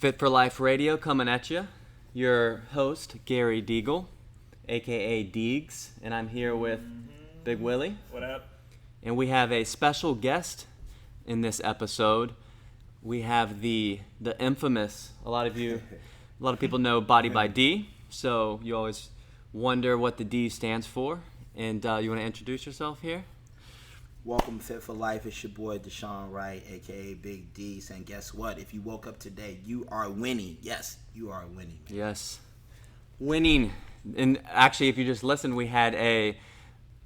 Fit for Life Radio coming at you. Your host, Gary Deagle, a.k.a. Deegs, and I'm here with Big Willie. What up? And we have a special guest in this episode. We have the infamous, a lot of people know Body by D, so you always wonder what the D stands for. And you want to introduce yourself here? Welcome to Fit for Life. It's your boy Deshaun Wright, a.k.a. Big D, saying guess what? If you woke up today, you are winning. Yes, you are winning. Man. Yes. Winning. And actually, if you just listen, we had a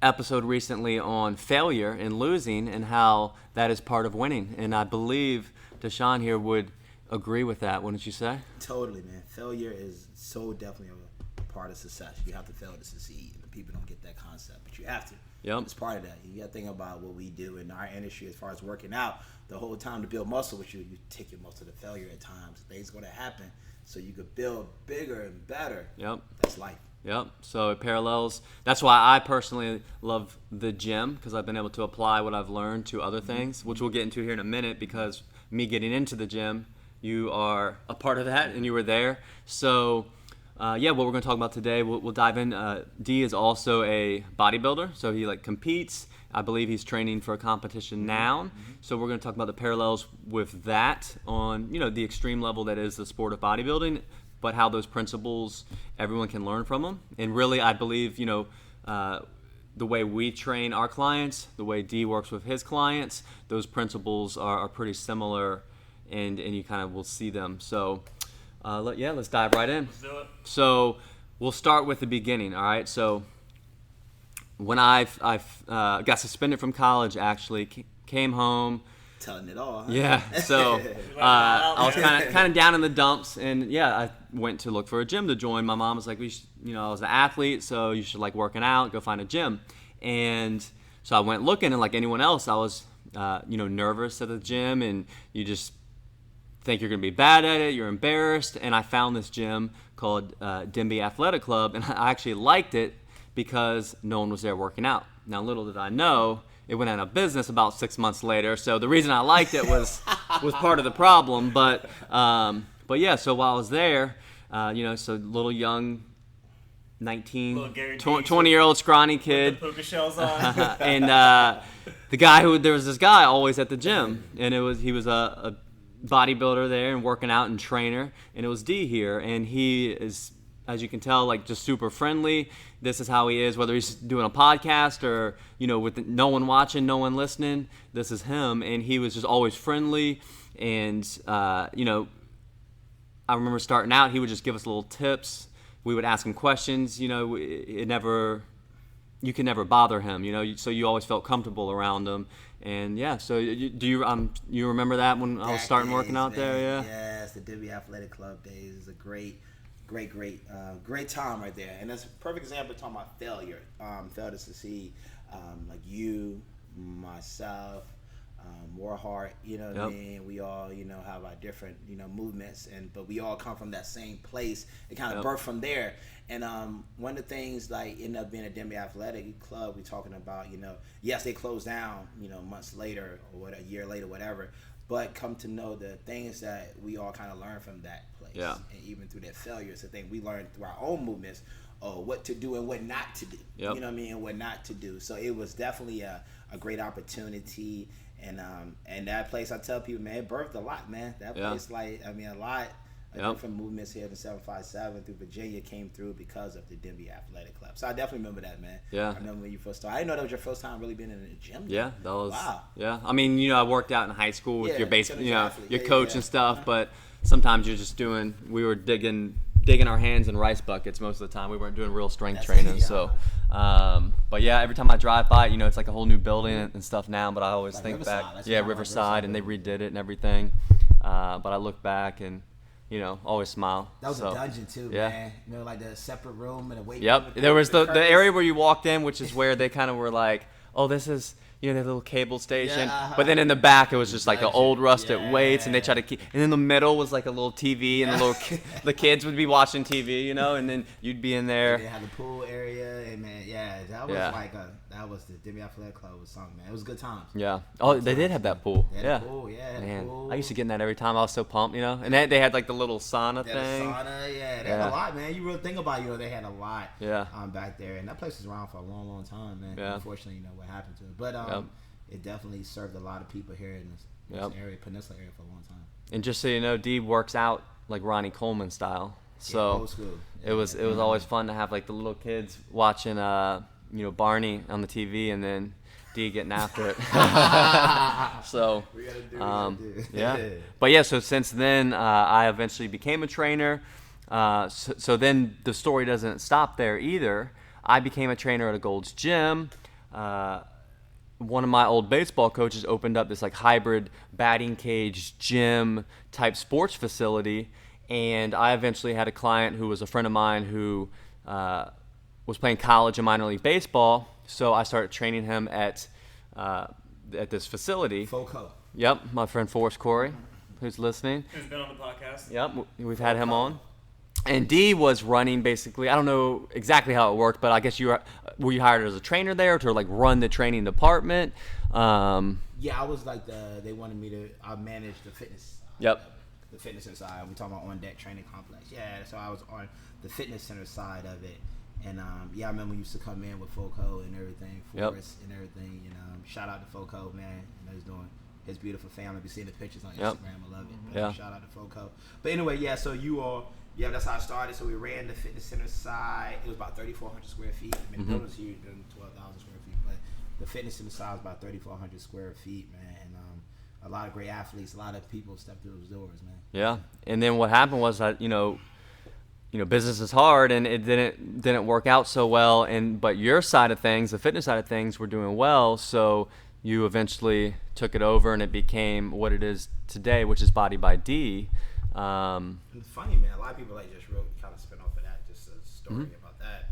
episode recently on failure and losing and how that is part of winning. And I believe Deshaun here would agree with that, wouldn't you say? Totally, man. Failure is so definitely a part of success. You have to fail to succeed. And people don't get that concept, but you have to. Yep. It's part of that. You got to think about what we do in our industry as far as working out. The whole time to build muscle with you take your muscle to failure at times. Things going to happen so you could build bigger and better. Yep. That's life. Yep. So it parallels. That's why I personally love the gym, because I've been able to apply what I've learned to other things, which we'll get into here in a minute, because me getting into the gym, you are a part of that and you were there. So what we're going to talk about today, we'll dive in. D is also a bodybuilder, so he competes. I believe he's training for a competition now. Mm-hmm. So we're going to talk about the parallels with that on, the extreme level that is the sport of bodybuilding, but how those principles, everyone can learn from them. And really, I believe, the way we train our clients, the way D works with his clients, those principles are pretty similar, and you kind of will see them. So let's dive right in. Let's do it. So we'll start with the beginning, all right? So when I've got suspended from college, actually, came home. Telling it all. Huh? Yeah, so I was kind of down in the dumps, and I went to look for a gym to join. My mom was like, I was an athlete, so you should like working out, go find a gym. And so I went looking, and like anyone else, I was nervous at the gym, and you just think you're going to be bad at it, you're embarrassed, and I found this gym called Denby Athletic Club, and I actually liked it because no one was there working out. Now, little did I know, it went out of business about 6 months later, so the reason I liked it was part of the problem, but yeah, so while I was there, so little young 20-year-old scrawny kid, with the puka shells on. and there was this guy always at the gym, and he was a bodybuilder there and working out and trainer, and it was D here, and he is, as you can tell, just super friendly. This is how he is, whether he's doing a podcast or with no one watching, no one listening. This is him, and he was just always friendly. And I remember starting out, he would just give us little tips. We would ask him questions. You could never bother him. So you always felt comfortable around him. And so do you remember that when I was starting working out there? Yeah. Yes, the Denby Athletic Club days is a great time right there, and that's a perfect example of talking about failure. Failure to succeed, like you, myself, Warhart. What I mean? We all have our different movements, but we all come from that same place. It kind of birthed from there. And one of the things ended up being a Denby Athletic Club, we're talking about, yes, they closed down, months later or a year later, whatever, but come to know the things that we all kind of learned from that place. Yeah. And even through that failure, it's the thing we learned through our own movements, what to do and what not to do. Yep. You know what I mean? And what not to do. So it was definitely a great opportunity. And that place, I tell people, man, it birthed a lot, man. That place, a lot of different movements here in the 757 through Virginia came through because of the Denby Athletic Club. So I definitely remember that, man. Yeah. I remember when you first started. I didn't know that was your first time really being in a gym. Yeah, that was. Wow. Yeah, I mean, I worked out in high school with your base, your coach and stuff, but sometimes you're just we were digging our hands in rice buckets most of the time. We weren't doing real strength training. So, but yeah, every time I drive by, it's like a whole new building and stuff now, but I always think Riverside. back. Riverside, and they redid it and everything. But I look back and, always smile. That was a dungeon too, man. Like the separate room and a weight room. Yep. There was the area where you walked in, which is where they kind of were like, oh, this is you know, the little cable station. Yeah. But then in the back, it was just like the Legend. old rusted Yeah. weights, and they tried to keep. And in the middle was like a little TV, and the kids would be watching TV, you know, and then you'd be in there. They had the pool area, and man, that was that was the Demi Athletic Club was something, man. It was good times. Yeah. Oh, they did have that pool. They had Yeah. the pool, they had Man, the pool. I used to get in that every time. I was so pumped, you know. And they had like the little sauna They had thing. a sauna, they had a lot, man. You really think about it, you know, they had a lot back there. And that place was around for a long, long time, man. Yeah. Unfortunately, you know what happened to it. But it definitely served a lot of people here in this area, peninsula area, for a long time. And just so you know, D works out like Ronnie Coleman style. So old school. it was always fun to have like the little kids watching you know, Barney on the TV, and then D getting after it. So We gotta do what we gotta do. yeah. But yeah, so since then I eventually became a trainer. So then the story doesn't stop there either. I became a trainer at a Gold's Gym. One of my old baseball coaches opened up this like hybrid batting cage gym type sports facility, and I eventually had a client who was a friend of mine who was playing college and minor league baseball. So I started training him at this facility. FOCO. Yep, my friend Forrest Corey, who's listening. Who's been on the podcast. Yep, we've had him on. And D was running basically, I don't know exactly how it worked, but I guess were you hired as a trainer there to like run the training department? Yeah, I was like they wanted me to manage the fitness. Yep. The fitness center side. We're talking about on deck training complex. Yeah, so I was on the fitness center side of it. And I remember we used to come in with FOCO and everything, Forrest and everything. You know, shout out to FOCO, man. You know, he's doing his beautiful family. Be seeing the pictures on Instagram. I love it. But shout out to FOCO. But anyway, so you all. Yeah, that's how I started. So we ran the fitness center side. It was about 3,400 square feet. I mean, the building's huge, 12,000 square feet. But the fitness center side was about 3,400 square feet, man. And a lot of great athletes, a lot of people stepped through those doors, man. Yeah, and then what happened was that you know, business is hard, and it didn't work out so well. But your side of things, the fitness side of things, were doing well. So you eventually took it over, and it became what it is today, which is Body by D. And it's funny, man. A lot of people like just real kind of spin off of that. Just a story about that.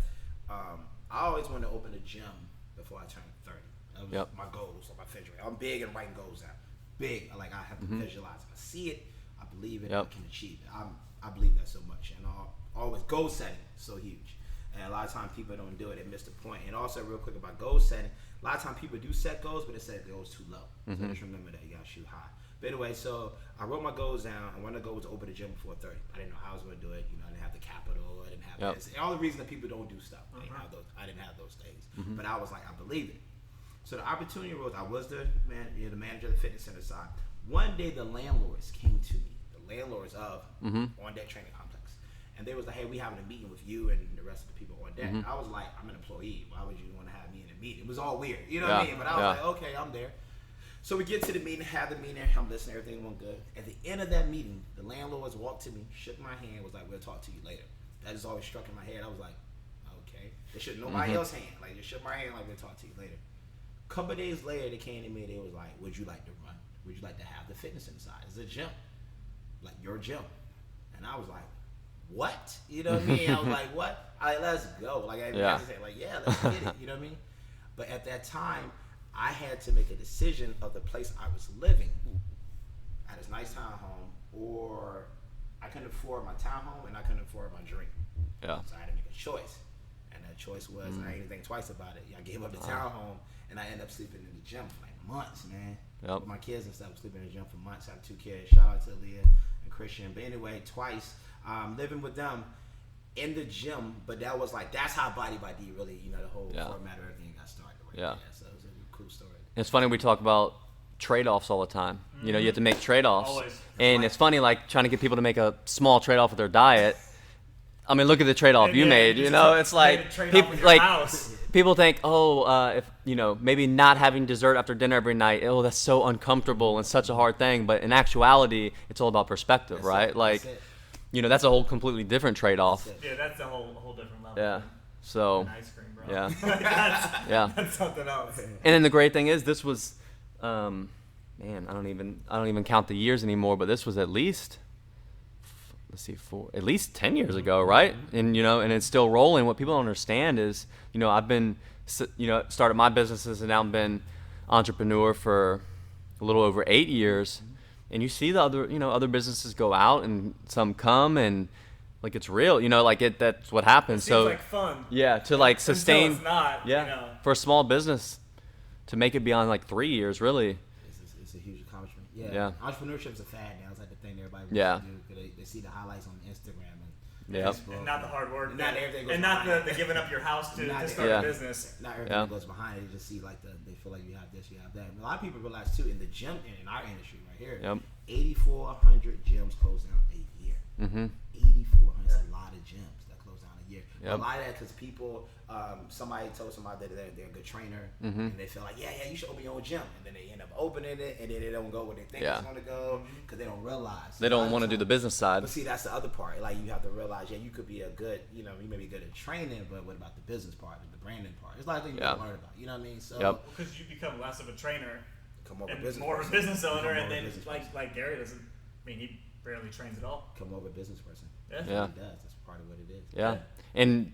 I always wanted to open a gym before I turned 30. That was my goals, like my vision. I'm big in writing goals down. Big. Like I have to visualize. If I see it, I believe it. I can achieve it. I believe that so much. And always goal setting so huge. And a lot of times people don't do it. They miss the point. And also, real quick about goal setting. A lot of times people do set goals, but they set goals too low. So just remember that you gotta shoot high. But anyway, so I wrote my goals down, and one of the goals was to open a gym before 30. I didn't know how I was going to do it. You know, I didn't have the capital. I didn't have this. And all the reasons that people don't do stuff. I didn't have those things. But I was like, I believed it. So the opportunity arose. I was the manager of the fitness center side. One day, the landlords came to me. The landlords of On Deck Training Complex. And they was like, hey, we having a meeting with you and the rest of the people on deck. I was like, I'm an employee. Why would you want to have me in a meeting? It was all weird. You know what I mean? But I was like, okay, I'm there. So we get to the meeting, have the meeting, I'm listening, everything went good. At the end of that meeting, the landlords walked to me, shook my hand, was like, we'll talk to you later. That just always struck in my head. I was like, okay. They shook nobody else's hand. Like, they shook my hand, like, we'll talk to you later. A couple of days later, they came to me, they was like, would you like to run? Would you like to have the fitness inside? It's a gym. Like, your gym. And I was like, what? You know what I mean? I was like, what? Let's go. Like, I said, like, yeah, let's get it. You know what I mean? But at that time, I had to make a decision of the place I was living at this nice townhome, or I couldn't afford my townhome and I couldn't afford my dream. Yeah. So I had to make a choice. And that choice was, I didn't think twice about it. I gave up the townhome and I ended up sleeping in the gym for like months, man. With my kids and stuff, sleeping in the gym for months. I have 2 kids. Shout out to Leah and Christian. But anyway, twice, living with them in the gym. But that was like, that's how Body by D really, the whole format of everything got started right there. So it was a cool story. It's funny, we talk about trade-offs all the time. You know, you have to make trade-offs. Always. And it's funny, like, trying to get people to make a small trade-off with their diet. I mean, look at the trade-off you made. You know, it's like people think, if maybe not having dessert after dinner every night, that's so uncomfortable and such a hard thing. But in actuality, it's all about perspective, right? That's a whole completely different trade-off. Yeah, that's a whole different level. Yeah. So. And ice cream, bro. Yeah. That's something else. And then the great thing is, this was, I don't even count the years anymore, but this was at least. At least 10 years ago, right? And and it's still rolling. What people don't understand is, I've been, started my businesses and now been entrepreneur for a little over 8 years, and you see the other businesses go out and some come and like it's real, like that's what happens. It seems like fun. Yeah, to like sustain. Until it's not. Yeah, for a small business to make it beyond like 3 years, really. It's a huge accomplishment. Yeah. Yeah. Entrepreneurship's a fad now. It's like the thing everybody wants Yeah. to do. 'Cause they see the highlights on Instagram and Yep. Facebook. And not the hard work. And not everything goes and not behind the it. giving up your house to start Yeah. a business. Not everything goes behind it. They just see like they feel like you have this, you have that. And a lot of people realize too in the gym and in our industry right here, Yep. 8,400 gyms close down a year. Mm-hmm. 8,400 is a lot of gyms that close down a year. Yep. A lot of that because people, somebody told somebody that they're a good trainer, Mm-hmm. and they feel like, yeah, you should open your own gym, and then they end up opening it, and then they don't go where they think Yeah. it's going to go because they don't realize. They don't want to do the business side. But see, that's the other part. Like you have to realize, you could be a good, you may be good at training, but what about the business part and the branding part? There's a lot of things you got to learn about. You know what I mean? So Yep. Because you become less of a trainer come over and business more of a person. business owner, Become and more then of a business person. like Gary doesn't. I mean, he barely trains at all. Come over a business person. Yeah. That's Yeah. what he does. That's part of what it is. Yeah. And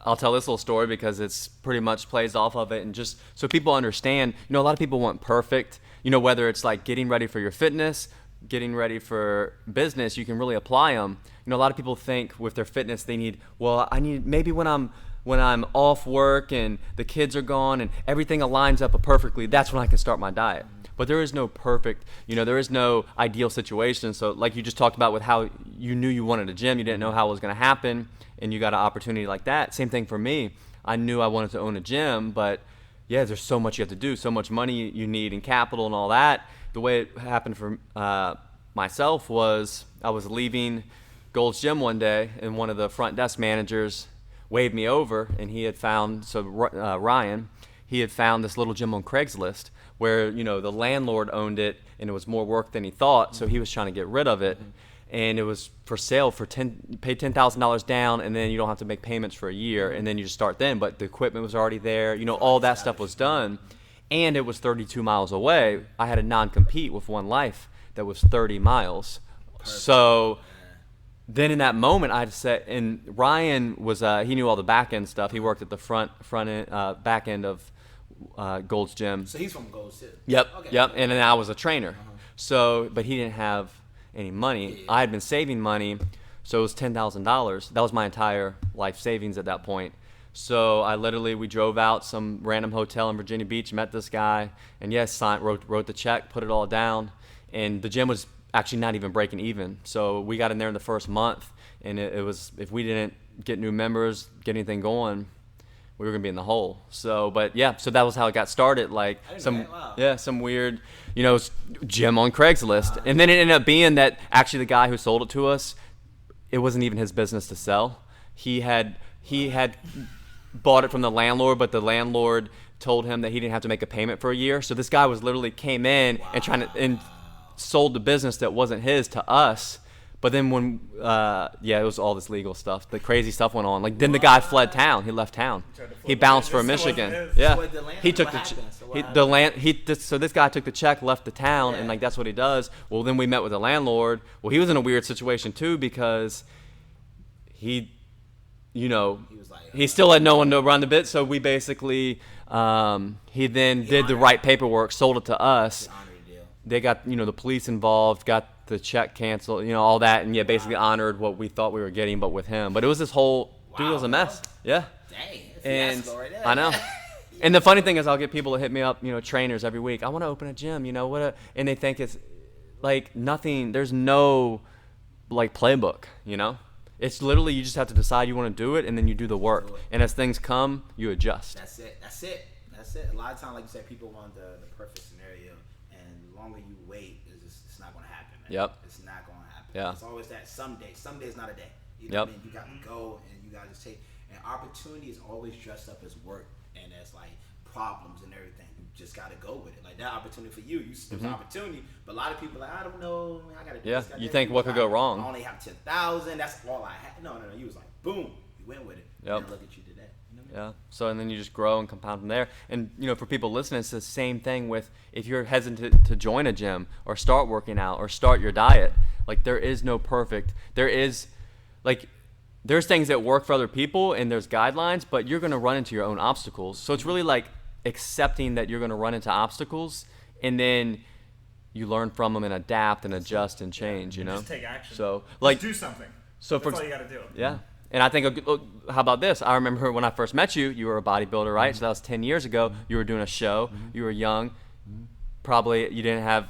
I'll tell this little story because it's pretty much plays off of it, and just so people understand, a lot of people want perfect, whether it's like getting ready for your fitness, getting ready for business, you can really apply them. A lot of people think with their fitness they need, I need maybe when I'm off work and the kids are gone and everything aligns up perfectly, that's when I can start my diet. But there is no perfect, there is no ideal situation. So like you just talked about with how you knew you wanted a gym, you didn't know how it was going to happen, and you got an opportunity like that. Same thing for me. I knew I wanted to own a gym, but yeah, there's so much you have to do, so much money you need and capital and all that. The way it happened for myself was I was leaving Gold's Gym one day, and one of the front desk managers waved me over, and he had found, Ryan, he had found this little gym on Craigslist where, the landlord owned it and it was more work than he thought, so he was trying to get rid of it. And it was for sale for pay $10,000 down, and then you don't have to make payments for a year, and then you just start then. But the equipment was already there, all that stuff was done, and it was 32 miles away. I had a non-compete with One Life that was 30 miles. Perfect. So then in that moment, I said, and Ryan was he knew all the back end stuff. He worked at the front end, back end of Gold's Gym. So he's from Gold's too. Yep, Okay. yep. And then I was a trainer. So, but he didn't have any money. I had been saving money, so it was $10,000. That was my entire life savings at that point. So we drove out some random hotel in Virginia Beach, met this guy, and yes, wrote the check, put it all down, and the gym was actually not even breaking even. So we got in there in the first month, and it was, if we didn't get new members, get anything going, we were gonna be in the hole. So, but yeah, so that was how it got started. Like some weird, gym on Craigslist, and then it ended up being that actually the guy who sold it to us, it wasn't even his business to sell. He had bought it from the landlord, but the landlord told him that he didn't have to make a payment for a year. So this guy literally came in and sold the business that wasn't his to us. But then when, it was all this legal stuff. The crazy stuff went on. Like then the guy fled town. He left town. He bounced for Michigan. Yeah, he took so this guy took the check, left the town, and like that's what he does. Well, then we met with the landlord. Well, he was in a weird situation too because he still had no one to run the bit. So we basically, he then did the right paperwork, sold it to us. They got the police involved, got the check canceled, all that, and basically honored what we thought we were getting, but with him. But it was this whole dude was a mess. Yeah. Dang. And I know. And the funny thing is, I'll get people to hit me up, trainers every week. I want to open a gym, and they think it's like nothing. There's no like playbook, It's literally you just have to decide you want to do it, and then you do the work. And as things come, you adjust. That's it. A lot of times, like you said, people want the perfect scenario, and the longer you wait, it's not going to happen. Man. Yep. It's not going to happen. Yeah. It's always that someday. Someday is not a day. You know Yep. what I mean? You got to go, and you got to just take. And opportunity is always dressed up as work, and as like problems and everything. You just got to go with it. Like that opportunity for you, there's an opportunity, but a lot of people are like, I don't know, I got to do this. Yeah. You think what could go wrong? I only have 10,000. That's all I have. No. You was like, boom, you went with it. Yep. And look at you today. Yeah. So and then you just grow and compound from there. And for people listening, it's the same thing with if you're hesitant to join a gym or start working out or start your diet. Like there is no perfect. There's things that work for other people and there's guidelines, but you're gonna run into your own obstacles. So it's really like accepting that you're going to run into obstacles, and then you learn from them and adapt and adjust and change, you know? Just take action. So, Just like, do something. so That's all you got to do. yeah. And I think, how about this? I remember when I first met you, you were a bodybuilder, right? So that was 10 years ago. You were doing a show. You were young. Probably you didn't have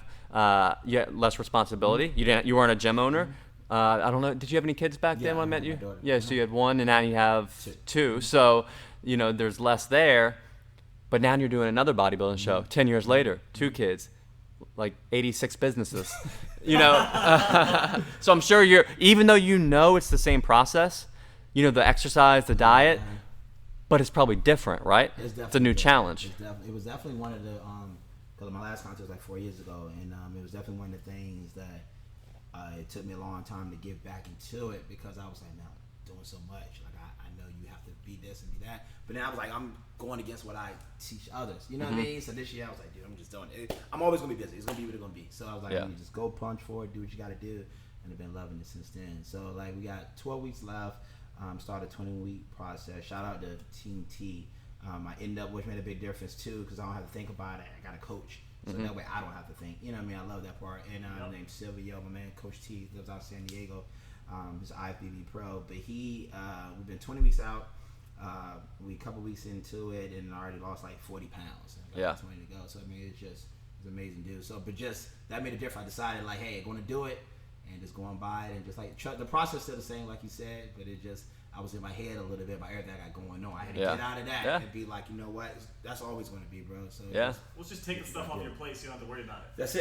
you had less responsibility. You weren't a gym owner. I don't know. Did you have any kids back then when I met you? Yeah, so you had one, and now you have two. So, you know, there's less there. But now you're doing another bodybuilding show. 10 years later, 2 kids, like 86 businesses. You know, so I'm sure even though you know it's the same process, you know, the exercise, the diet, but it's probably different, right? It's a new challenge. It was definitely one of the because my last contest was like 4 years ago, and it was definitely one of the things that it took me a long time to get back into it, because I was like, man, I'm doing so much. Like I know you have to be this and be that, but then I was like, I'm going against what I teach others. You know what I mean? So this year I was like, dude, I'm just doing it. I'm always gonna be busy. It's gonna be what it's gonna be. So I was like, you just go punch for it, do what you got to do, and I've been loving it since then. So like we got 12 weeks left. Started a 20-week process. Shout out to Team T. I ended up, which made a big difference too, because I don't have to think about it. I got a coach, so that way I don't have to think. You know what I mean? I love that part. And named Silvio, my man, Coach T, lives out in San Diego. He's an IFBB pro, but we've been 20 weeks out. We a couple weeks into it, and I already lost like 40 pounds. And I got 20 to go. So I mean, it's amazing, dude. So, but just that made a difference. I decided like, hey, I'm gonna do it. And just going by it, and just like the process still the same, like you said, but it just, I was in my head a little bit about everything I got going on. I had to get out of that and be like, you know what, that's always going to be, bro. So Let's just take the stuff off your plate so you don't have to worry about it. That's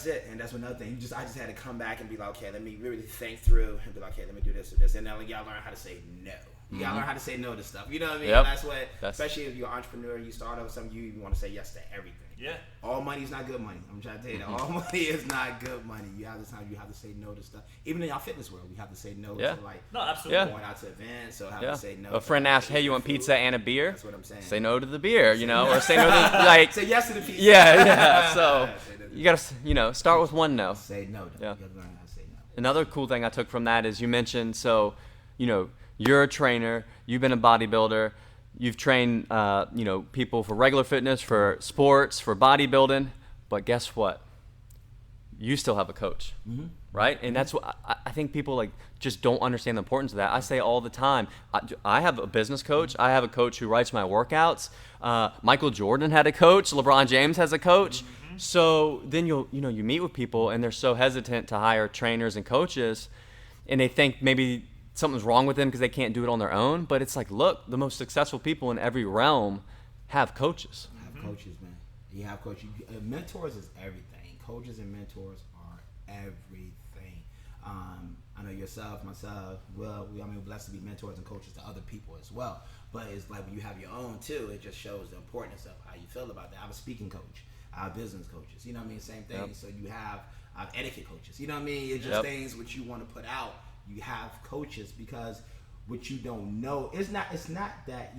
it. And that's another thing. I just had to come back and be like, okay, let me really think through and be like, okay, let me do this or this. And now you gotta learn how to say no. You gotta learn how to say no to stuff. You know what I mean? Yep. That's what, especially if you're an entrepreneur, you start up something, you want to say yes to everything. Yeah. All money is not good money. I'm trying to tell you that. All money is not good money. You have to say no to stuff. Even in our fitness world, we have to say no to like absolutely. going out to events, so have to say no. A friend asked, hey, you want pizza and a beer? That's what I'm saying. Say no to the beer, you know, or say no to like say yes to the pizza. Yeah. So you gotta, start with one no. Say no. You gotta learn how to say no. Another cool thing I took from that is you mentioned, you're a trainer, you've been a bodybuilder, you've trained, people for regular fitness, for sports, for bodybuilding, but guess what? You still have a coach, right? And that's what I think people just don't understand the importance of that. I say all the time, I have a business coach. I have a coach who writes my workouts. Michael Jordan had a coach. LeBron James has a coach. So then you meet with people and they're so hesitant to hire trainers and coaches, and they think maybe something's wrong with them because they can't do it on their own. But it's like, look, the most successful people in every realm have coaches. Have coaches, man. You have coaches. Mentors is everything. Coaches and mentors are everything. I know yourself, myself. Well, we're blessed to be mentors and coaches to other people as well. But it's like when you have your own too, it just shows the importance of how you feel about that. I have a speaking coach. I have business coaches. You know what I mean? Same thing. Yep. So you have etiquette coaches. You know what I mean? It's just things which you want to put out. You have coaches, because what you don't know, it's not that,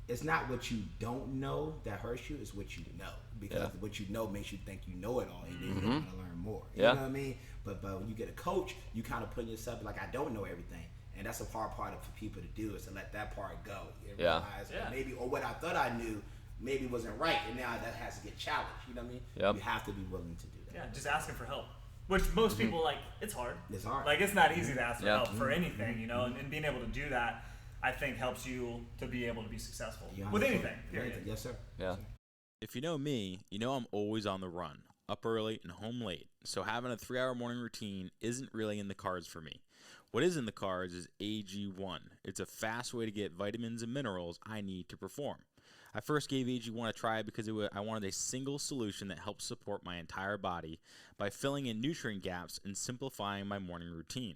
it's not what you don't know that hurts you, it's what you know. Because what you know makes you think you know it all, and then you want to learn more. You know what I mean? But when you get a coach, you kind of put yourself like, I don't know everything. And that's a hard part for people to do, is to let that part go. And realize maybe, or what I thought I knew maybe wasn't right, and now that has to get challenged. You know what I mean? Yep. You have to be willing to do that. Yeah, just asking for help. Which most people, it's hard. It's hard. It's not easy to ask for help for anything, and being able to do that, I think, helps you to be able to be successful with anything. Period. Yes, sir. Yeah. If you know me, you know I'm always on the run, up early and home late. So having a 3-hour morning routine isn't really in the cards for me. What is in the cards is AG1. It's a fast way to get vitamins and minerals I need to perform. I first gave AG1 a try because I wanted a single solution that helps support my entire body by filling in nutrient gaps and simplifying my morning routine.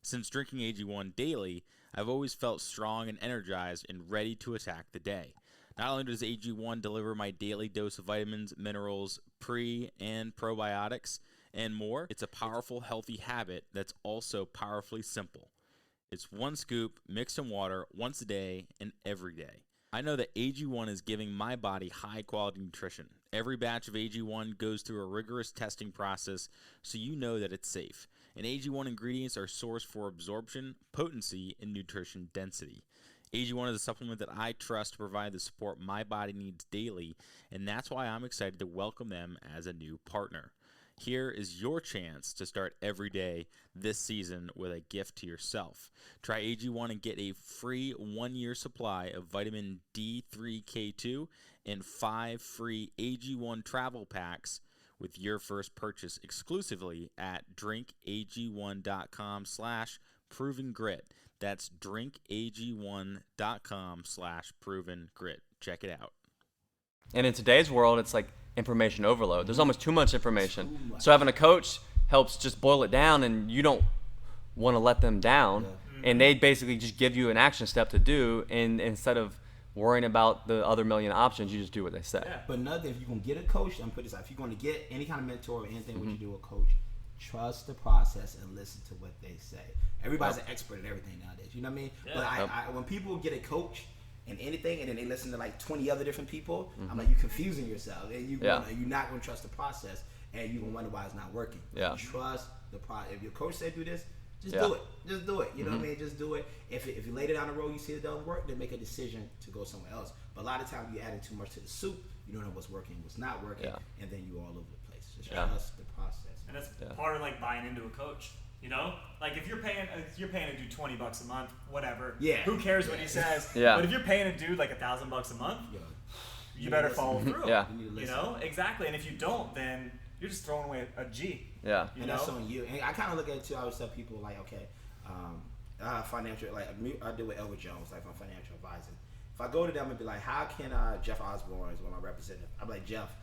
Since drinking AG1 daily, I've always felt strong and energized and ready to attack the day. Not only does AG1 deliver my daily dose of vitamins, minerals, pre- and probiotics, and more, it's a powerful, healthy habit that's also powerfully simple. It's one scoop mixed in water once a day and every day. I know that AG1 is giving my body high-quality nutrition. Every batch of AG1 goes through a rigorous testing process, so you know that it's safe. And AG1 ingredients are sourced for absorption, potency, and nutrition density. AG1 is a supplement that I trust to provide the support my body needs daily, and that's why I'm excited to welcome them as a new partner. Here is your chance to start every day this season with a gift to yourself. Try AG1 and get a free 1-year supply of vitamin D3K2 and 5 free AG1 travel packs with your first purchase exclusively at drinkag1.com/provengrit. That's drinkag1.com/provengrit. Check it out. And in today's world, it's like information overload. There's almost too much information. So having a coach helps just boil it down, and you don't want to let them down. And they basically just give you an action step to do, and instead of worrying about the other million options, you just do what they say. Yeah. But another, if you're going to get a coach, I'm put this out, if you're going to get any kind of mentor or anything, what you do with a coach, trust the process and listen to what they say. Everybody's an expert at everything nowadays. You know what I mean? Yeah. But I when people get a coach in anything and then they listen to like 20 other different people, I'm like, you're confusing yourself. And you're not going to trust the process, and you're going to wonder why it's not working. Yeah. Trust the process. If your coach said do this, just do it. Just do it. You know what I mean? Just do it. If you later down the road you see it doesn't work, then make a decision to go somewhere else. But a lot of times you added too much to the soup. You don't know what's working, what's not working, and then you're all over the place. Just trust the process. And that's part of like buying into a coach. You know, like if you're paying a dude $20 a month, whatever. Yeah. Who cares what he says? Yeah. But if you're paying a dude like $1,000 a month, you better follow through. Yeah. You know, exactly. And if you don't, then you're just throwing away a G. Yeah. And that's on you. And I kind of look at it too. I always tell people like, okay, financial, like I deal with Elwood Jones, like my financial advisor. If I go to them and be like, how can Jeff Osborne is one of my representatives? I'm like, Jeff,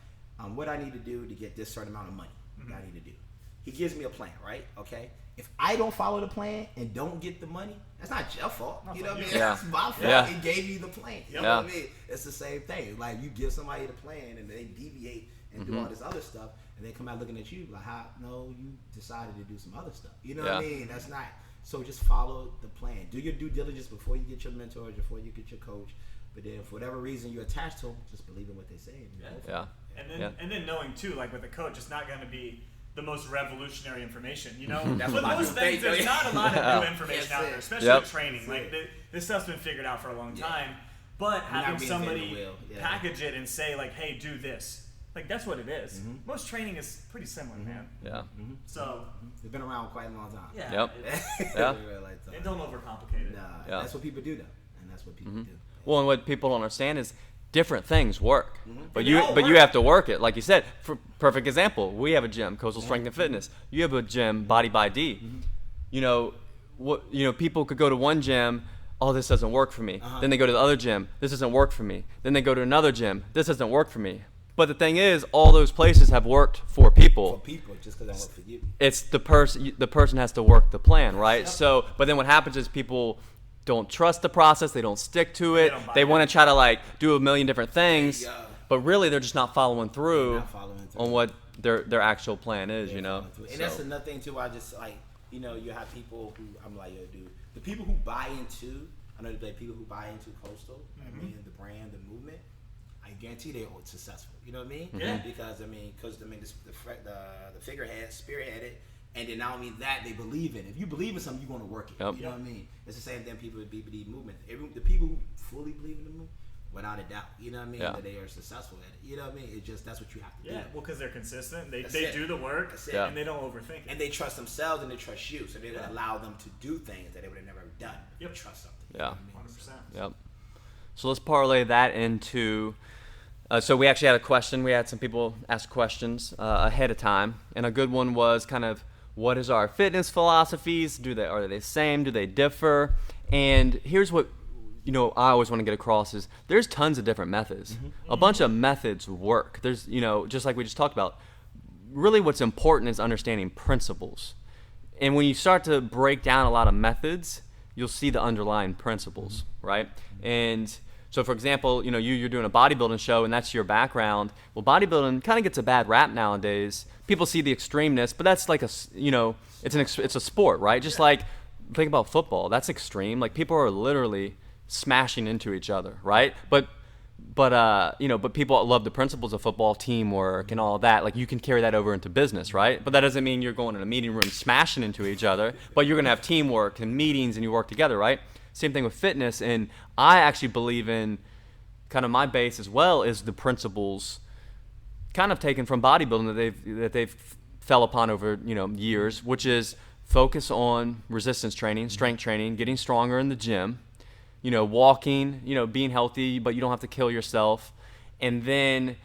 what I need to do to get this certain amount of money that I need to do. He gives me a plan, right? Okay. If I don't follow the plan and don't get the money, that's not Jeff's fault. You know what I mean? That's my fault. Yeah. He gave you the plan. You know what I mean? It's the same thing. Like you give somebody the plan and they deviate and do all this other stuff, and they come out looking at you like, how? No, you decided to do some other stuff. You know what I mean? That's not. So just follow the plan. Do your due diligence before you get your mentors, before you get your coach. But then, for whatever reason you're attached to them, just believe in what they say. And then knowing too, like with a coach, it's not going to be the most revolutionary information, you know. That's with most things, there's not a lot of new information out there, especially with training. Like this stuff's been figured out for a long time. But having somebody package it and say like, "Hey, do this," like that's what it is. Most training is pretty similar, man. Yeah. So it's been around quite a long time. Yeah. And don't overcomplicate it. Nah, that's what people do though, and that's what people do. Well, and what people don't understand is different things work, but you have to work it. Like you said, for perfect example, we have a gym, Coastal Strength and Fitness. You have a gym, Body by D. You know, people could go to one gym, oh, this doesn't work for me. Then they go to the other gym, this doesn't work for me. Then they go to another gym, this doesn't work for me. But the thing is, all those places have worked for people. For people, just because they work for you. It's the person. The person has to work the plan, right? So, but then what happens is people don't trust the process. They don't stick to it. They want to try to like do a million different things, but really they're just not following through on what their actual plan is. You know. And that's another thing too. I just like you have people who I'm like, yo, dude. The people who buy into, I know the people who buy into Coastal, I mean the brand, the movement. I guarantee they're successful. You know what I mean? Yeah. Because the figurehead spearheaded. And then not only that, they believe in it. If you believe in something, you're going to work it. You know what I mean? It's the same thing people with BBD movement. The people who fully believe in the movement, without a doubt, you know what I mean, that they are successful at it. You know what I mean? It's just, that's what you have to do. Yeah, well, because they're consistent. They do the work, and they don't overthink it. And they trust themselves and they trust you. So they're going to allow them to do things that they would have never done. Yep. Trust something. Yeah. You know what I mean? 100%. Yep. So let's parlay that into... so we actually had a question. We had some people ask questions ahead of time. And a good one was kind of, what is our fitness philosophies? Are they the same? Do they differ? And here's what I always want to get across is there's tons of different methods. A bunch of methods work. There's just like we just talked about. Really, what's important is understanding principles. And when you start to break down a lot of methods, you'll see the underlying principles, right? And so, for example, you're doing a bodybuilding show, and that's your background. Well, bodybuilding kind of gets a bad rap nowadays. People see the extremeness, but that's like it's a sport, right? Just like think about football. That's extreme. Like people are literally smashing into each other, right? But people love the principles of football, teamwork, and all that. Like you can carry that over into business, right? But that doesn't mean you're going in a meeting room smashing into each other. But you're gonna have teamwork and meetings, and you work together, right? Same thing with fitness. And I actually believe in kind of my base as well is the principles kind of taken from bodybuilding that they've fell upon over, years, which is focus on resistance training, strength training, getting stronger in the gym, walking, being healthy, but you don't have to kill yourself. And then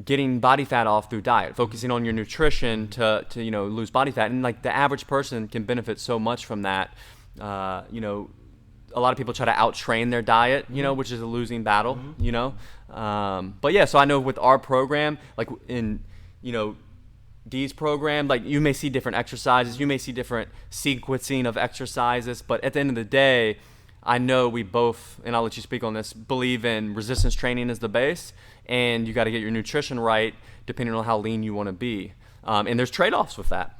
getting body fat off through diet, focusing on your nutrition to lose body fat. And like the average person can benefit so much from that. A lot of people try to out-train their diet, which is a losing battle, But yeah, so I know with our program, like in, Dee's program, like you may see different exercises, you may see different sequencing of exercises, but at the end of the day, I know we both, and I'll let you speak on this, believe in resistance training as the base, and you got to get your nutrition right depending on how lean you want to be. And there's trade-offs with that,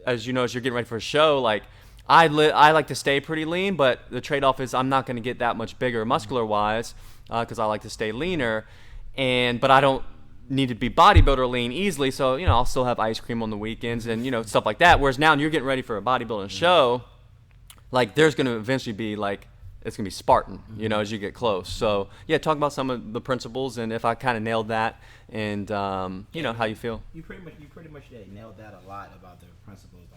as you know, as you're getting ready for a show, like I like to stay pretty lean, but the trade-off is I'm not going to get that much bigger muscular-wise because I like to stay leaner, but I don't need to be bodybuilder lean easily, so I'll still have ice cream on the weekends and stuff like that. Whereas now you're getting ready for a bodybuilding show, like there's going to eventually be like it's going to be Spartan, as you get close. So yeah, talk about some of the principles and if I kind of nailed that and how you feel. You pretty much nailed that a lot about the principles,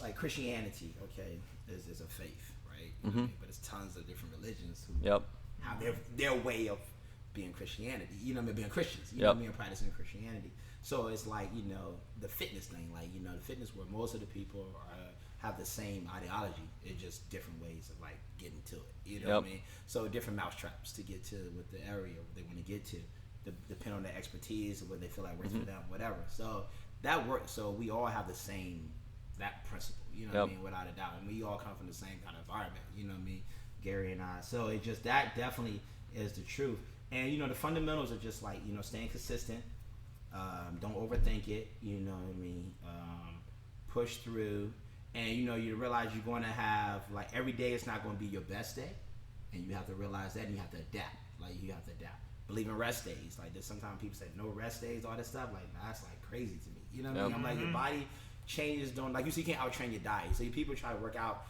like Christianity, okay, is a faith, right? But it's tons of different religions who have their way of being Christianity, being Christians, and practicing Christianity. So it's like, the fitness thing, the fitness where most of the people have the same ideology. It's just different ways of like getting to it, what I mean? So different mousetraps to get to with the area they want to get to, depending on their expertise or what they feel like works for them, whatever. So that works. So we all have the same, that principle, what I mean, without a doubt. And we all come from the same kind of environment, Gary and I. So it just, that definitely is the truth. And, the fundamentals are just like, staying consistent. Don't overthink it, push through. And, you realize you're going to have, like, every day it's not going to be your best day. And you have to realize that and you have to adapt. Believe in rest days. Like, there's sometimes people say no rest days, all this stuff. Like, that's, like, crazy to me. You know what I mean? I'm like, your body changes like, you see, you can't out-train your diet. So people try to work out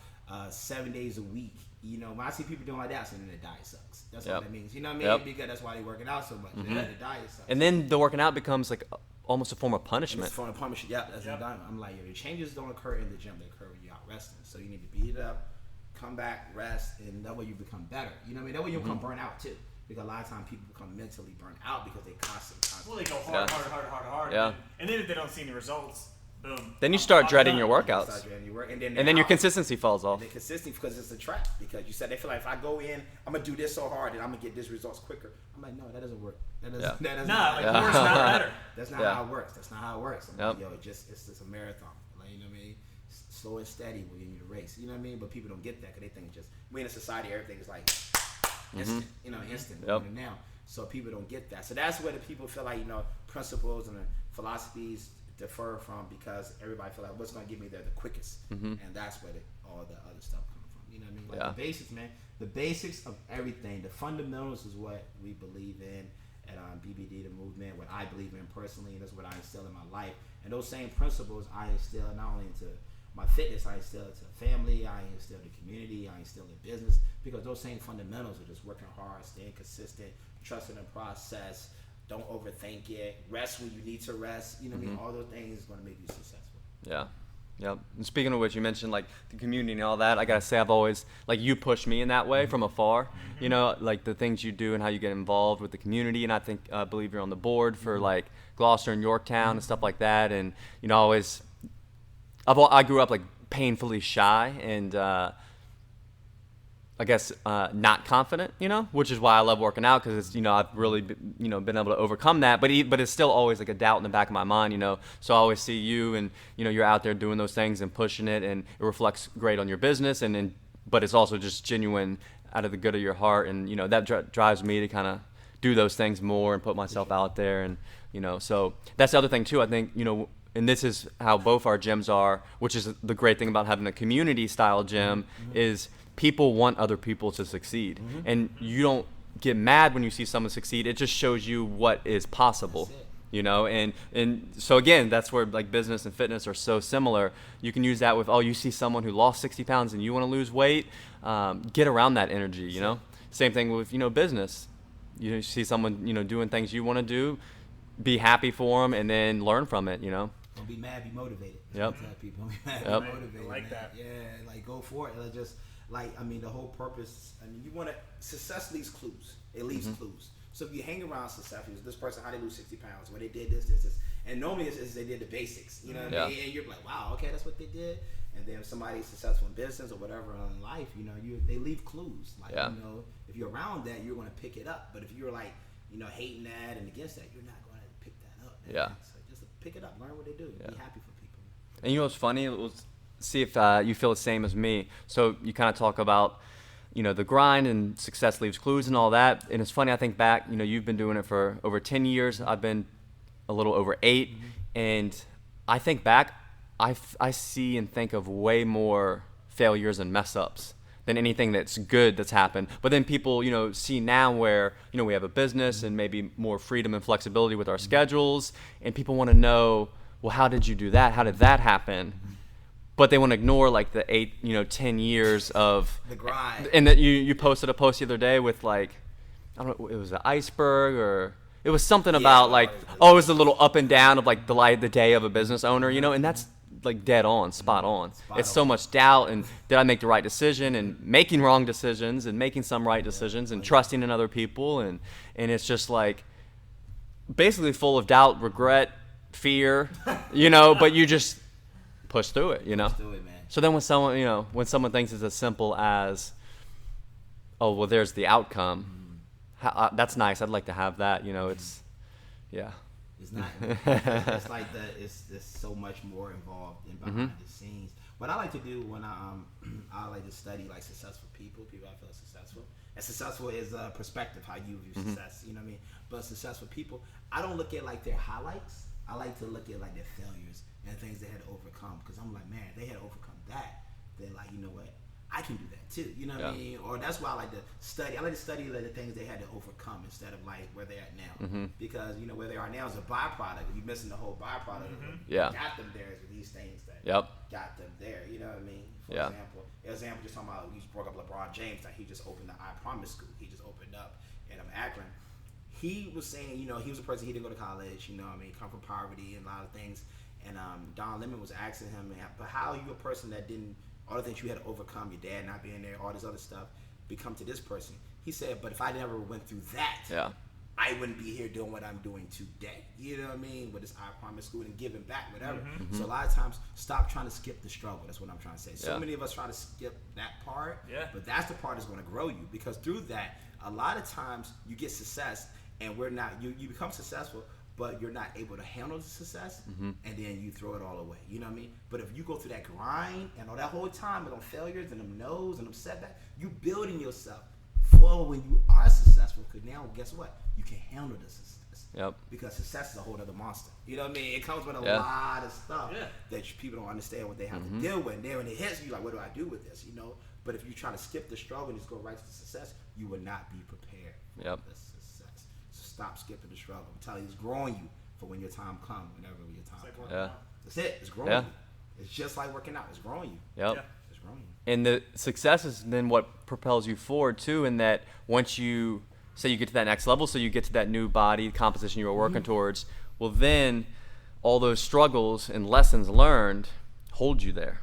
7 days a week. When I see people doing like that, so then the diet sucks. That's what that means. You know what I mean? Because that's why they're working out so much. The diet sucks. And then the working out becomes like almost a form of punishment. It's a form of punishment. Yeah, that's what I'm like, the changes don't occur in the gym; they occur when you're out resting. So you need to beat it up, come back, rest, and that way you become better. You know what I mean? That way you become burnt out too. Because a lot of times people become mentally burnt out because they constantly. Well, they go hard. Yeah. And then if they don't see any results, boom. Then you start dreading your workouts. And then your consistency falls off. And the consistency, because it's a trap. Because you said they feel like if I go in, I'm going to do this so hard and I'm going to get this results quicker. I'm like, no, that doesn't work. That doesn't more is not better. That's not how it works. I'm like, it's just a marathon. Like, you know what I mean? Slow and steady will get you the race. You know what I mean? But people don't get that because they think we're in a society, everything is like instant. Instant. Now. So people don't get that. So that's where the people feel like, principles and the philosophies defer from, because everybody feel like what's going to get me there the quickest, and that's where all the other stuff comes from. You know what I mean? Like the basics, man. The basics of everything. The fundamentals is what we believe in at BBD, the movement. What I believe in personally, and that's what I instill in my life. And those same principles I instill not only into my fitness, I instill it to family, I instill the community, I instill the business, because those same fundamentals are just working hard, staying consistent, trusting the process. Don't overthink it. Rest when you need to rest. You know what I mean? All those things is going to make you successful. Yeah. Yep. And speaking of which, you mentioned like the community and all that. I gotta say, I've always like you pushed me in that way from afar. Like the things you do and how you get involved with the community. And I believe you're on the board for like Gloucester and Yorktown and stuff like that. And I grew up like painfully shy and I guess not confident, which is why I love working out, because it's, I've really been able to overcome that, but it's still always like a doubt in the back of my mind, so I always see you and you're out there doing those things and pushing it, and it reflects great on your business, but it's also just genuine out of the good of your heart, and that drives me to kind of do those things more and put myself out there, and so that's the other thing too. I think and this is how both our gyms are, which is the great thing about having a community style gym, is people want other people to succeed, and you don't get mad when you see someone succeed. It just shows you what is possible. and so again, that's where like business and fitness are so similar. You can use that with, you see someone who lost 60 pounds and you want to lose weight, get around that energy, Same thing with, business. You see someone, doing things you want to do, be happy for them, and then learn from it, Don't be mad, be motivated. Yep. People, be mad, yep. be motivated. I like that. Yeah, like go for it. Just the whole purpose. You want to success leaves clues. It leaves clues. So if you hang around successful, this person, how they lose 60 pounds, where they did this, and normally it's they did the basics. You know what I mean? And you're like, wow, okay, that's what they did. And then if somebody's successful in business or whatever in life, they leave clues. Like, if you're around that, you're going to pick it up. But if you're like, hating that and against that, you're not going to pick that up. Man. Yeah. So just pick it up, learn what they do, be happy for people. And you know what's funny? Let's see if you feel the same as me. So you kind of talk about, the grind and success leaves clues and all that. And it's funny, I think back, you've been doing it for over 10 years. I've been a little over 8. Mm-hmm. And I think back, I see and think of way more failures and mess ups than anything that's good that's happened. But then people, see now where, we have a business and maybe more freedom and flexibility with our schedules. And people want to know, well, how did you do that? How did that happen? But they want to ignore like the 8, 10 years of the grind. And that you posted a post the other day with like, I don't know, it was an iceberg or it was something about like, it was a little up and down of like the day of a business owner, and that's like dead on, spot on. It's so much doubt and did I make the right decision and making wrong decisions and making some right decisions and trusting in other people and it's just like basically full of doubt, regret, fear, but you just push through it, Push through it, man. So then when someone thinks it's as simple as, oh, well, there's the outcome, that's nice. I'd like to have that, it's, yeah. It's not. It's like that. It's so much more involved in behind the scenes. What I like to do when I like to study like successful people I feel successful. And successful is perspective, how you view success. You know what I mean? But successful people, I don't look at like their highlights. I like to look at like their failures and things they had to overcome. Because I'm like, man, they had to overcome that. Then like, you know what? I can do that too. You know what I mean? Or that's why I like to study. I like to study like the things they had to overcome instead of like where they're at now. Because where they are now is a byproduct. You're missing the whole byproduct. Got them there is these things that got them there. You know what I mean? For example, just talking about, you just brought up LeBron James. That he just opened the I Promise School. He just opened up in Akron. He was saying, he was a person, he didn't go to college. Come from poverty and a lot of things. And Don Lemon was asking him, but how are you a person that didn't, all the things you had to overcome, your dad not being there, all this other stuff, become to this person? He said, but if I never went through that, I wouldn't be here doing what I'm doing today. You know what I mean? With this I Promise School and giving back, whatever. So a lot of times, stop trying to skip the struggle. That's what I'm trying to say. So many of us try to skip that part, but that's the part that's going to grow you. Because through that, a lot of times you get success and we're not, you become successful, but you're not able to handle the success, and then you throw it all away. You know what I mean? But if you go through that grind and all that whole time with them failures and them no's and them setbacks, you building yourself for when you are successful. Because now, guess what? You can handle the success. Because success is a whole other monster. You know what I mean? It comes with a lot of stuff that people don't understand what they have to deal with. And then when it hits you, like, what do I do with this? But if you try to skip the struggle and just go right to success, you will not be prepared for the success. So stop skipping the struggle. I'm telling you, it's growing you for when your time comes, whenever your time comes. That's it. It's growing you. It's just like working out. It's growing you. It's growing you. And the success is then what propels you forward too, in that once you say you get to that next level, so you get to that new body composition you were working towards, well then all those struggles and lessons learned hold you there,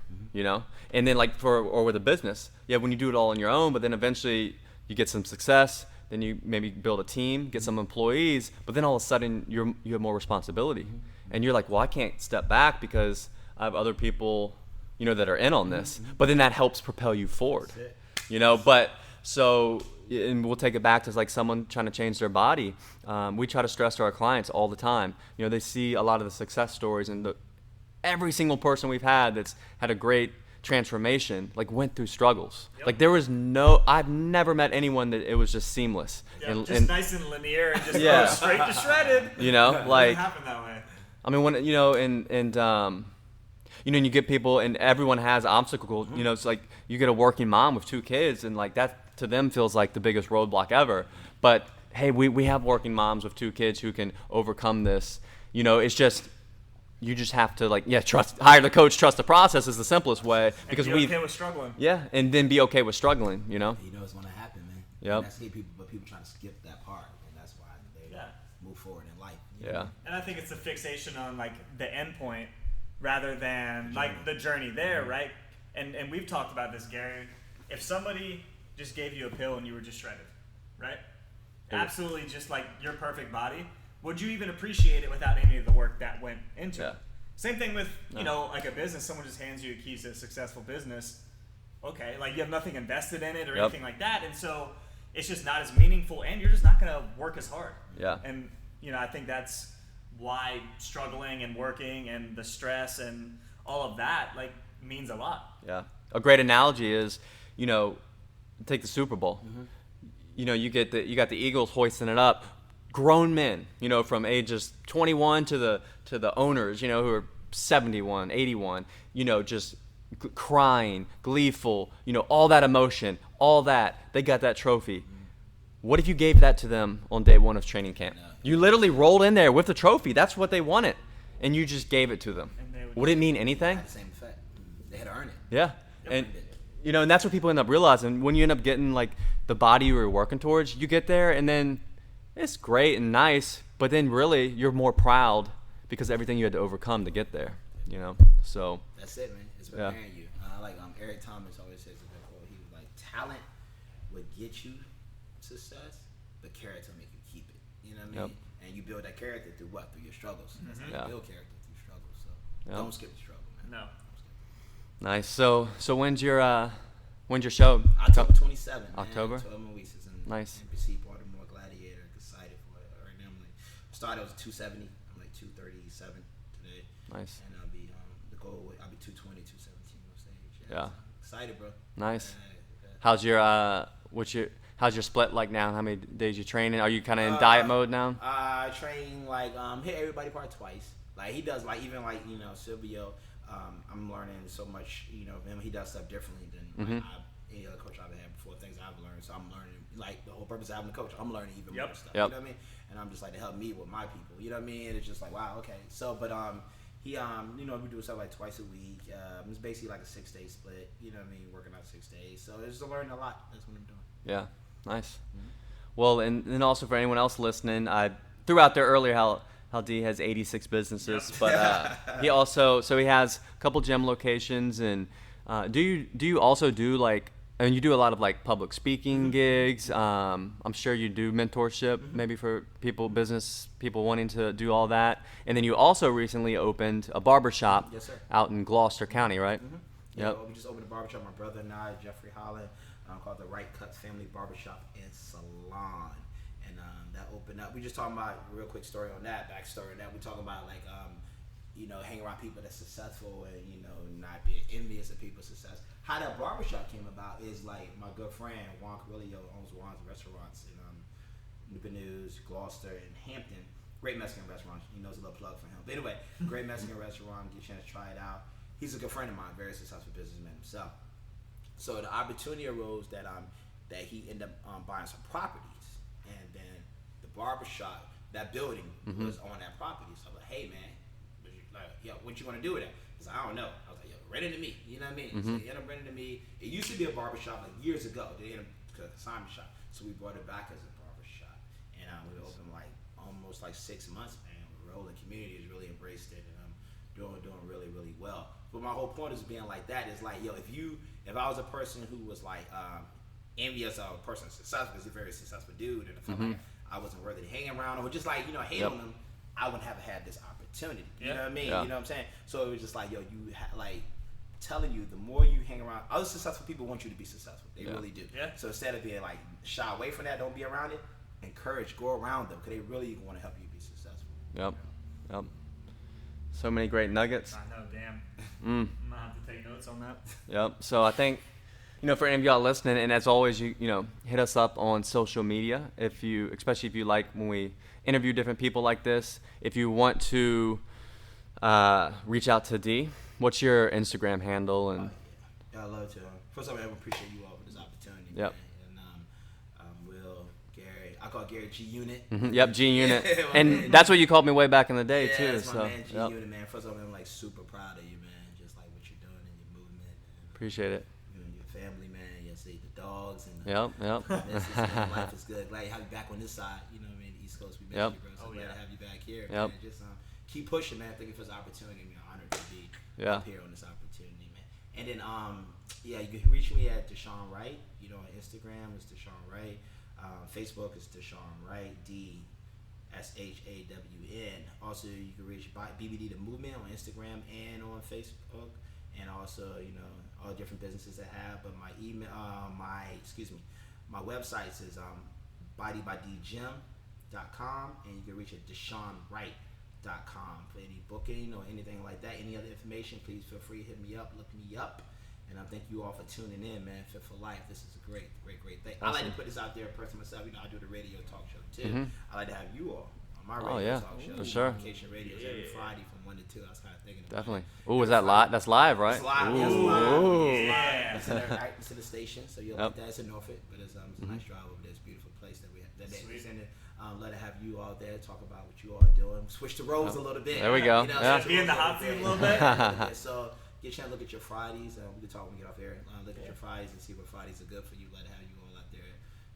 And then like or with a business, when you do it all on your own, but then eventually you get some success, then you maybe build a team, get some employees, but then all of a sudden you have more responsibility. And you're like, well, I can't step back because I have other people, that are in on this. But then that helps propel you forward, But so, and we'll take it back to like someone trying to change their body. We try to stress to our clients all the time. They see a lot of the success stories, and every single person we've had that's had a great transformation like went through struggles. Like there was I've never met anyone that it was just seamless and nice and linear and just go straight to shredded. Like it happened that way. I mean, when and you get people, and everyone has obstacles. It's like you get a working mom with 2 kids, and like that to them feels like the biggest roadblock ever. But hey, we have working moms with 2 kids who can overcome this, it's just you just have to hire the coach, trust the process is the simplest way because we okay with struggling. Yeah, and then be okay with struggling. You know it's going to happen, man. Yep. That's people trying to skip that part, and that's why they move forward in life. Yeah. And I think it's a fixation on like the end point rather than like the journey there, right? And we've talked about this, Gary. If somebody just gave you a pill and you were just shredded, right? Absolutely, just like your perfect body. Would you even appreciate it without any of the work that went into it? Same thing with, like a business. Someone just hands you a keys to a successful business. Okay, like you have nothing invested in it or anything like that. And so it's just not as meaningful and you're just not going to work as hard. Yeah. And, I think that's why struggling and working and the stress and all of that, like, means a lot. Yeah. A great analogy is, take the Super Bowl. Mm-hmm. You got the Eagles hoisting it up. Grown men, from ages 21 to the owners, who are 71, 81, just crying, gleeful, all that emotion, all that. They got that trophy. What if you gave that to them on day one of training camp? You literally rolled in there with the trophy. That's what they wanted, and you just gave it to them. Would it mean anything? Had the same effect. They had to earn it. Yeah, and and that's what people end up realizing when you end up getting like the body you were working towards. You get there, and then it's great and nice, but then really you're more proud because of everything you had to overcome to get there, So that's it, man. It's preparing you. Like Eric Thomas always says, he was like, talent would get you success, but character make you keep it. You know what I mean? And you build that character through what? Through your struggles. That's how you build character, through struggles. So don't skip the struggle, man. No. Nice. So when's your show? October 27. October. 12 more weeks. It's in Nice. NBC Baltimore Gladiator. Excited for it. Right now, started was 270. I'm like 237 today. Nice. And I'll be the goal. I'll be 220, 217 on stage. Yeah. So excited, bro. Nice. Yeah. How's your split like now? How many days you training? Are you kind of in diet mode now? I train like hit everybody part twice. Like he does like even like Silvio. I'm learning so much of him. He does stuff differently than any other coach I've had before. Things I've learned, so I'm learning. Like the whole purpose of having a coach, I'm learning even more stuff. You know what I mean? And I'm just like to help me with my people. You know what I mean? And it's just like wow, okay. So but he we do stuff like twice a week. It's basically like a 6-day split. You know what I mean? Working out 6 days. So it's learning a lot. That's what I'm doing. Yeah. Nice. Well, and also for anyone else listening, I threw out there earlier how D has 86 businesses, but he has a couple gym locations. And do you also do like, I mean, you do a lot of like public speaking gigs. I'm sure you do mentorship maybe for business people wanting to do all that. And then you also recently opened a barbershop out in Gloucester County, right? Yeah, we just opened a barbershop. My brother and I, Jeffrey Holland, called the Wright Cuts Family Barbershop and Salon. And that opened up. We just talking about real quick story on that, backstory on that. We talking about like hang around people that's successful and not being envious of people's success. How that barbershop came about is like my good friend Juan Carrillo owns Juan's restaurants in Newport News, Gloucester, and Hampton. Great Mexican restaurant. He knows a little plug for him. But anyway, great Mexican restaurant. Get a chance to try it out. He's a good friend of mine, very successful businessman himself. So the opportunity arose that he ended up buying some properties, and then the barbershop, that building was on that property. So I'm like, hey man, what you want to do with it? He's like, I don't know. I was like, rent it to me. You know what I mean? So he ended up renting it to me. It used to be a barbershop like years ago. They ended up a consignment shop, so we brought it back as a barbershop, and we opened like almost like 6 months. Man, the whole community has really embraced it, and I'm doing really really well. But my whole point is being like that is like, if I was a person who was like envious of a person's success because he's a very successful dude, and I felt like I wasn't worthy to hang around, or just like hate on him, I wouldn't have had this opportunity. You know what I mean? Yeah. You know what I'm saying? So it was just like, telling you, the more you hang around, other successful people want you to be successful. They really do. Yeah. So instead of being like shy away from that, don't be around it. Encourage, go around them because they really want to help you be successful. Yep. So many great nuggets. I know, damn. I'm gonna have to take notes on that. Yep. So I think, for any of y'all listening, and as always, you hit us up on social media especially if you like when we interview different people like this. If you want to reach out to D, what's your Instagram handle? And I love to. First of all, I appreciate you all for this opportunity. Yep. Man. And Will, Gary, I call Gary G Unit. Yep, G Unit. And that's what you called me way back in the day, too. That's so, my man, G Unit, man. First of all, I'm like super proud of you, man. Just like what you're doing and your movement. And, appreciate it. You and your family, man. You see the dogs and Yep. life is good. Glad to have you back on this side. You know what I mean? East Coast, we met you, bro. So glad to have you back here. Yep. Man. Just keep pushing, man. Thank you for this opportunity. I'm honored to be up here on this opportunity, man. And then, you can reach me at Deshaun Wright. You know, on Instagram it's Deshaun Wright. Facebook is Deshaun Wright, DSHAWN. Also, you can reach BBD The Movement on Instagram and on Facebook, and also all different businesses that have. But my email, my website is bodybydgym.com, and you can reach at DeshaunWright.com for any booking or anything like that. Any other information, please feel free to hit me up, look me up. And I thank you all for tuning in, man. Fit for Life. This is a great thing. Awesome. I like to put this out there personally myself. I do the radio talk show too. I like to have you all on my radio talk show. For sure. Vacation radios every Friday from 1 to 2. I was kind of thinking about Definitely. it. Ooh, is that live? That's live, right? It's live. Yeah. It's right to the station, so you'll like that. It's in Norfolk, but it's a nice drive over there. It's a beautiful place that we have. That it's in it. Let it have you all there talk about what you all are doing. Switch the roles a little bit. There we go. Be in the hot seat a little bit. So get a chance to look at your Fridays. We can talk when we get off air. Look at your Fridays and see what Fridays are good for you. Let it have you all out there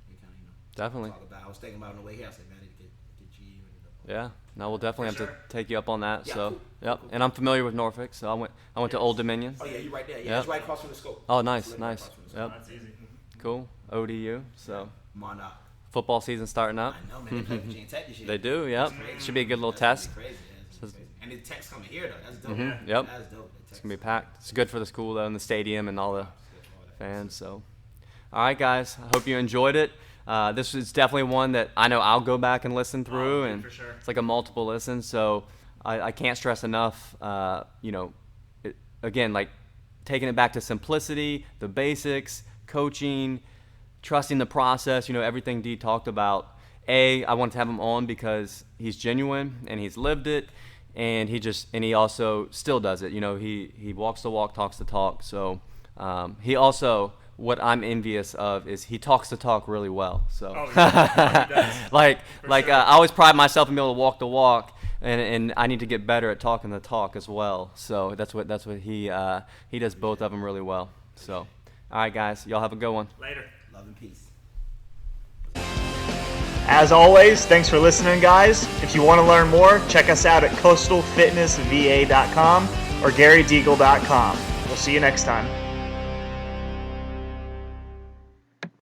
and kind of definitely talk about. I was thinking about on the way here. I said, man, I need to get G. Yeah. No, we'll definitely have to take you up on that. Yeah, so, cool. yep. Cool. And I'm familiar with Norfolk, so I went to Old Dominion. Oh yeah, you're right there. Yeah, it's right across from the scope. Oh, nice. Yep. That's easy. Cool. ODU. So. Monarch. Football season starting up. I know, man. They play Virginia Tech this year. They do. Yep. Should be a good little test. Crazy. And the Tech's coming here though. That's dope. Yep. That's dope. It's gonna be packed. It's good for the school though, and the stadium and all the fans. So, all right, guys. I hope you enjoyed it. This is definitely one that I know I'll go back and listen through, and for sure. it's like a multiple listen. So I can't stress enough. Again, like taking it back to simplicity, the basics, coaching, trusting the process. Everything D talked about. I wanted to have him on because he's genuine and he's lived it. And he also still does it. He walks the walk, talks the talk. So he also, what I'm envious of is he talks the talk really well. So he does. I sure. always pride myself in being able to walk the walk, and I need to get better at talking the talk as well. So that's what he does both of them really well. So all right, guys, y'all have a good one. Later. Love and peace. As always, thanks for listening, guys. If you want to learn more, check us out at coastalfitnessva.com or garydeagle.com. We'll see you next time.